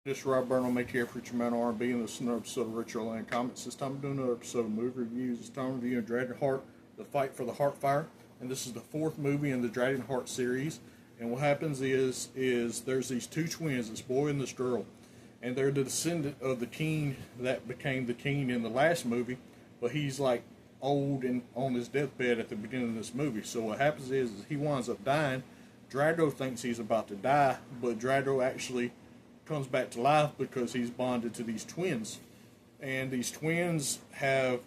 This is Rob Burnham, ATF Preacher Man R&B, and this is another episode of Ritual Land Comments. This time I'm doing another episode of movie reviews. This time I'm reviewing Dragonheart, The Fight for the Heartfire, and this is the fourth movie in the Dragonheart series. And what happens is there's these two twins, this boy and this girl, and they're the descendant of the king that became the king in the last movie, but he's like old and on his deathbed at the beginning of this movie. So what happens is he winds up dying. Drago thinks he's about to die, but Drago actually comes back to life because he's bonded to these twins, and these twins are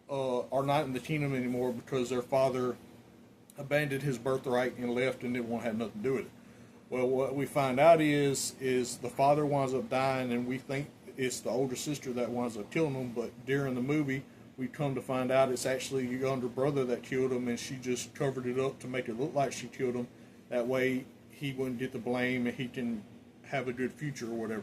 not in the kingdom anymore because their father abandoned his birthright and left and didn't want to have nothing to do with it. Well, what we find out is the father winds up dying, and we think it's the older sister that winds up killing him, but during the movie we come to find out it's actually your younger brother that killed him, and she just covered it up to make it look like she killed him. That way he wouldn't get the blame and he can have a good future or whatever.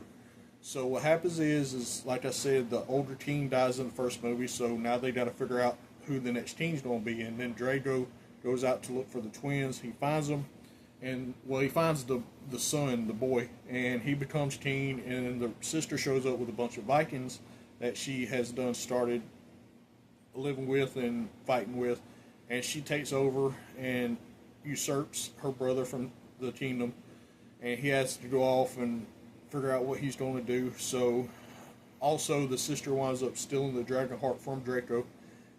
So what happens is like I said, the older king dies in the first movie, so now they got to figure out who the next king's going to be. And then Drago goes out to look for the twins. He finds them, and well, he finds the son, the boy, and he becomes king. And then the sister shows up with a bunch of Vikings that she has started living with and fighting with, and she takes over and usurps her brother from the kingdom, and he has to go off and figure out what he's going to do. So also the sister winds up stealing the Dragonheart from Draco,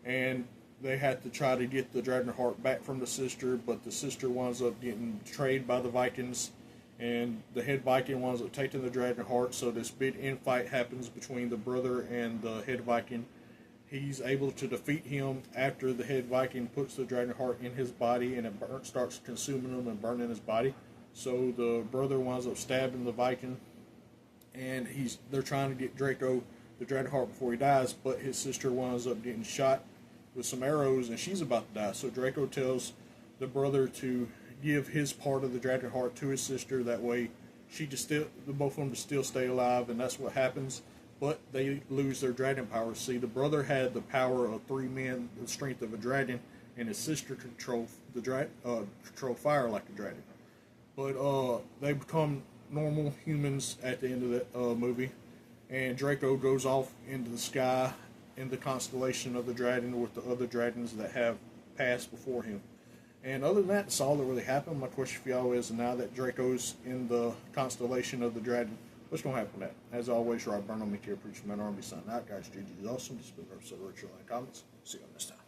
and they had to try to get the Dragonheart back from the sister, but the sister winds up getting betrayed by the Vikings, and the head Viking winds up taking the Dragonheart. So this big infight happens between the brother and the head Viking. He's able to defeat him after the head Viking puts the Dragonheart in his body, and it starts consuming him and burning his body. So the brother winds up stabbing the Viking, and they're trying to get Draco the Dragonheart before he dies, but his sister winds up getting shot with some arrows, and she's about to die. So Draco tells the brother to give his part of the Dragonheart to his sister. That way, the both of them to still stay alive, and that's what happens. But they lose their dragon power. See, the brother had the power of 3 men, the strength of a dragon, and his sister control fire like a dragon. But they become normal humans at the end of the movie, and Draco goes off into the sky in the constellation of the dragon with the other dragons that have passed before him. And other than that, that's all that really happened. My question for y'all is, now that Draco's in the constellation of the dragon, what's going to happen with that? As always, Rob Burnham, ATF Preacher Man R&B signing out. Guys, GG is awesome. This has been an episode of Ritual Land Comments. See you on next time.